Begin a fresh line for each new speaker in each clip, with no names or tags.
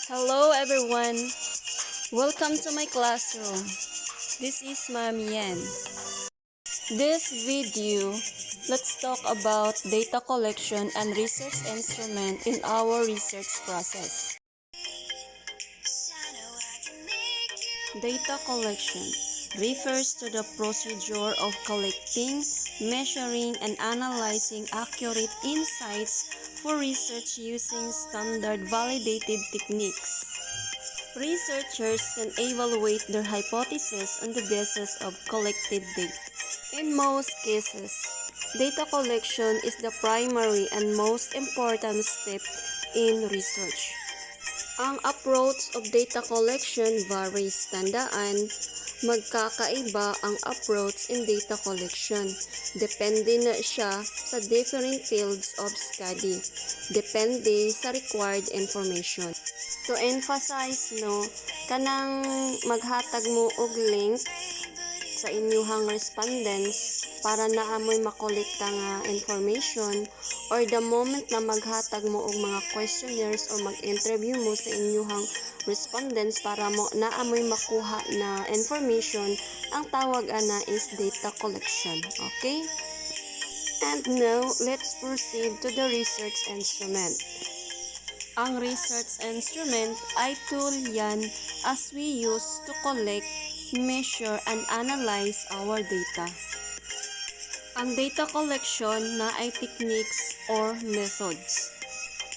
Hello everyone, welcome to my classroom. This is Mami Yan. This video, let's talk about data collection and research instrument in our research process. Data collection refers to the procedure of collecting, measuring, and analyzing accurate insights for research using standard validated techniques. Researchers can evaluate their hypotheses on the basis of collected data. In most cases, data collection is the primary and most important step in research. Ang approach of data collection varies. Tandaan, magkakaiba ang approach in data collection. Depende na siya sa different fields of study. Depende sa required information. To emphasize, kanang maghatag mo og link sa inyuhang respondents para naamoy makolekta nga information, or the moment na maghatag mo og mga questionnaires or mag-interview mo sa inyuhang respondents para mo naamoy makuha na information, ang tawag ana is data collection. Okay? And now, let's proceed to the research instrument. Ang research instrument ay tool yan as we use to collect, measure, and analyze our data. Ang data collection na ay techniques or methods.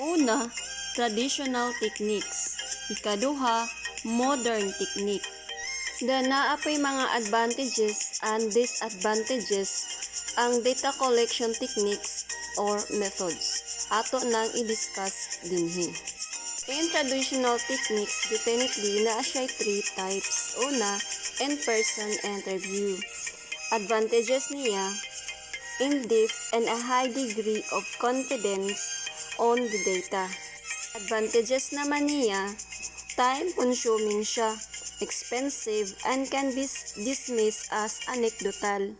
Una, traditional techniques. Ikaduha, modern technique. Naapay mga advantages and disadvantages ang data collection techniques or methods. Ato nang i-discuss dinhi. In traditional techniques, definitely naa siya 3 types. Una, in-person interview. Advantages niya, in-depth and a high degree of confidence on the data. Advantages naman niya, time-consuming siya, expensive, and can be dismissed as anecdotal.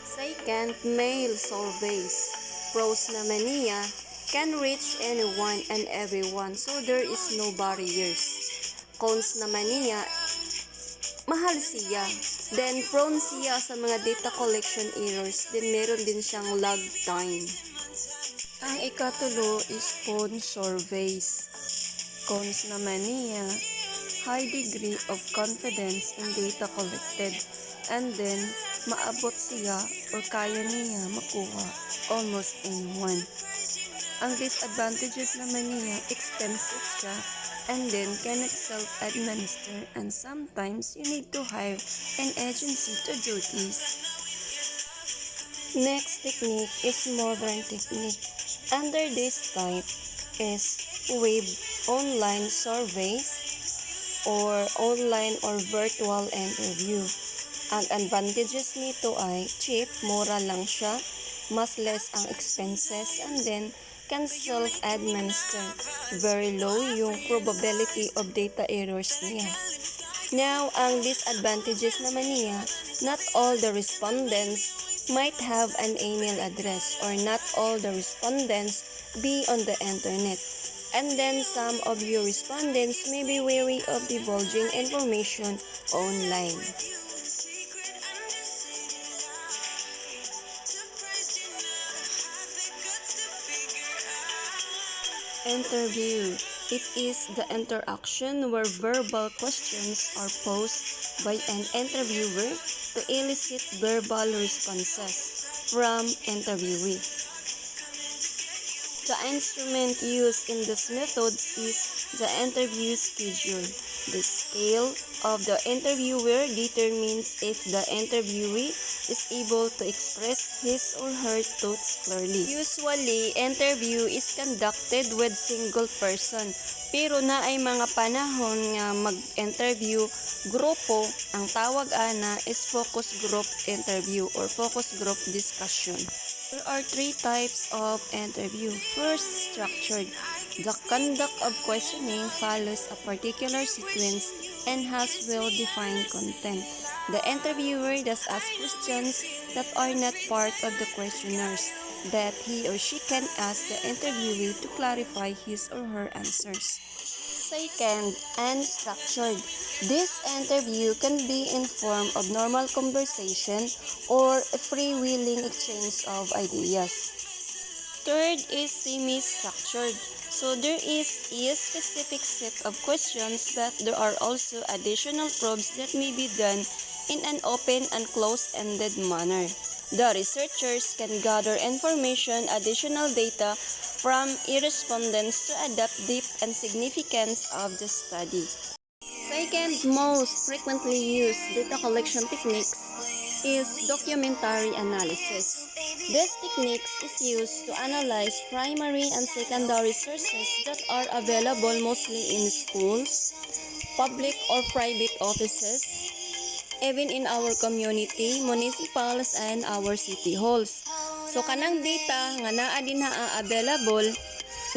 Second, mail surveys. Pros naman niya, can reach anyone and everyone, so there is no barriers. Cons naman niya, mahal siya. Then, prone siya sa mga data collection errors. Then, meron din siyang lag time. Ang ikatulo is phone surveys. Cons naman niya, high degree of confidence in data collected. And then, maabot siya or kaya niya makuha almost anyone. Ang disadvantages naman niya, expensive siya, and then cannot self-administer, and sometimes you need to hire an agency to do this. Next technique is modern technique. Under this type is web online surveys or online or virtual interview. Ang advantages nito ay cheap, mura lang siya, mas less ang expenses, and then can self-administer. Very low yung probability of data errors niya. Now, ang disadvantages naman niya, not all the respondents might have an email address, or not all the respondents be on the internet. And then some of your respondents may be wary of divulging information online. Interview. It is the interaction where verbal questions are posed by an interviewer to elicit verbal responses from interviewee. The instrument used in this method is the interview schedule. The scale of the interviewer determines if the interviewee is able to express his or her thoughts clearly. Usually, interview is conducted with single person, pero na ay mga panahon nga mag-interview grupo, ang tawag ana is focus group interview or focus group discussion. There are 3 types of interview. First, structured. The conduct of questioning follows a particular sequence and has well-defined content. The interviewer does ask questions that are not part of the questionnaires, but he or she can ask the interviewee to clarify his or her answers. Second, unstructured. This interview can be in form of normal conversation or a freewheeling exchange of ideas. Third is semi-structured. So there is a specific set of questions, but there are also additional probes that may be done in an open and closed-ended manner. The researchers can gather information, additional data from respondents to adapt depth and significance of the study. Second most frequently used data collection techniques is documentary analysis. This technique is used to analyze primary and secondary sources that are available mostly in schools, public or private offices, even in our community, municipals, and our city halls. So kanang data nga naa dinha available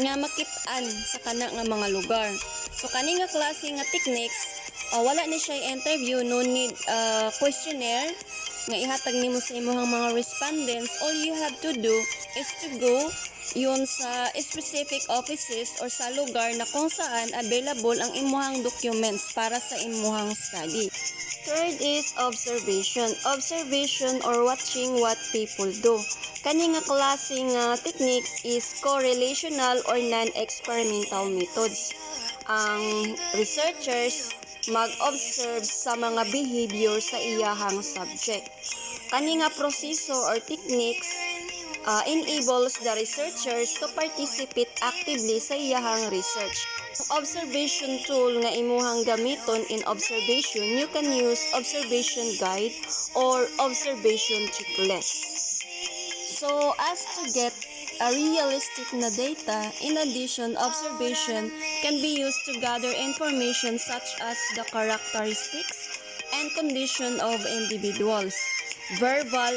nga makit-an sa kana nga mga lugar. So kani nga klase nga techniques, wala ni siya interview, no need questionnaire nga ihatag nimo sa imong mga respondents. All you have to do is to go yun sa specific offices or sa lugar na kung saan available ang imuhang documents para sa imuhang study. Third is observation. Observation or watching what people do. Kani nga klase nga techniques is correlational or non-experimental methods. Ang researchers mag-observe sa mga behavior sa iyahang subject. Kani nga proseso or techniques enables the researchers to participate actively sa iyahang research. Observation tool nga imuhang gamiton in observation, you can use observation guide or observation checklist. So as to get a realistic na data, in addition, observation can be used to gather information such as the characteristics and condition of individuals, verbal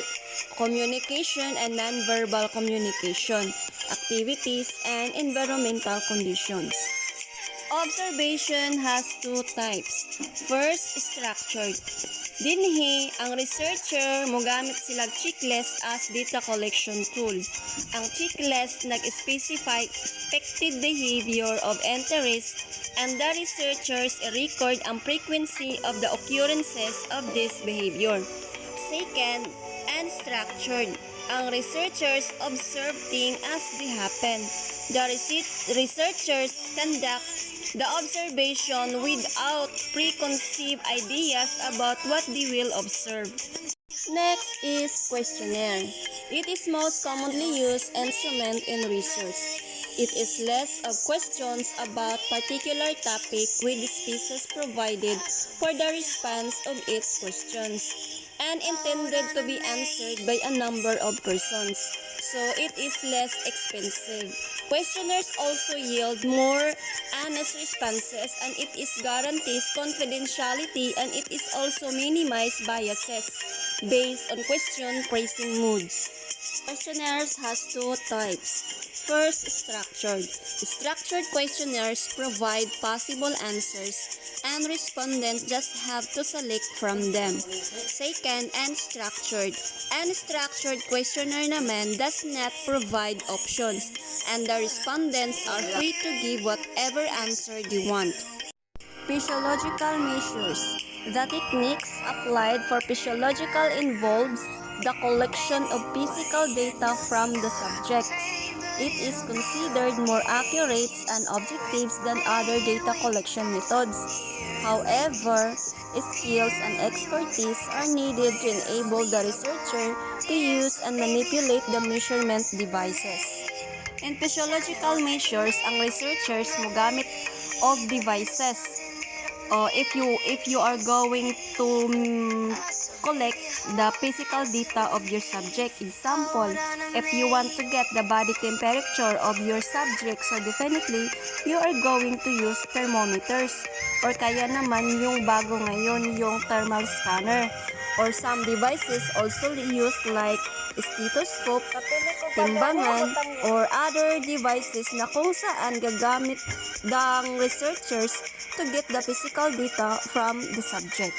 communication and non-verbal communication, activities, and environmental conditions. Observation has two types. First, structured. Dinhi, ang researcher mogamit sila checklist as data collection tool. Ang checklist nag-specify expected behavior of interest and the researchers record ang frequency of the occurrences of this behavior. Second, unstructured. Ang researchers observe things as they happen. The researchers conduct the observation without preconceived ideas about what they will observe. Next is questionnaire. It is most commonly used instrument in research. It is less of questions about particular topic with spaces provided for the response of its questions and intended to be answered by a number of persons. So it is less expensive. Questionnaires also yield more honest responses and it is guarantees confidentiality and it is also minimize biases based on question phrasing moods. Questionnaires has two types. First, structured. Structured questionnaires provide possible answers and respondents just have to select from them. Second, unstructured. Unstructured questionnaire naman does not provide options and the respondents are free to give whatever answer they want. Physiological measures. The techniques applied for physiological involves the collection of physical data from the subjects. It is considered more accurate and objective than other data collection methods. However, skills and expertise are needed to enable the researcher to use and manipulate the measurement devices. In physiological measures, ang researchers mogamit of devices. If you are going to collect the physical data of your subject. Example, if you want to get the body temperature of your subject, so definitely, you are going to use thermometers. Or kaya naman yung bago ngayon, yung thermal scanner. Or some devices also used like stethoscope, timbangan, or other devices na kung saan gagamit ng researchers to get the physical data from the subject.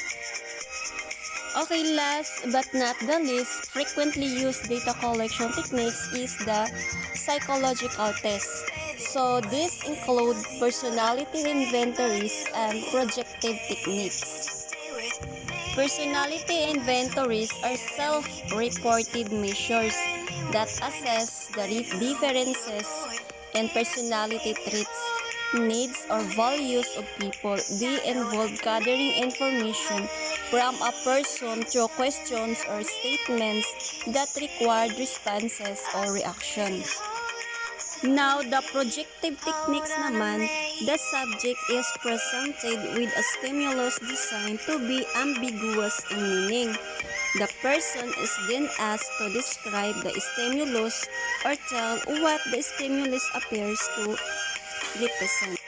Okay, last but not the least, frequently used data collection techniques is the psychological test. So these include personality inventories and projective techniques. Personality inventories are self-reported measures that assess the differences in personality traits, needs, or values of people. They involve gathering information from a person through questions or statements that require responses or reactions. Now, the projective techniques naman, the subject is presented with a stimulus designed to be ambiguous in meaning. The person is then asked to describe the stimulus or tell what the stimulus appears to represent.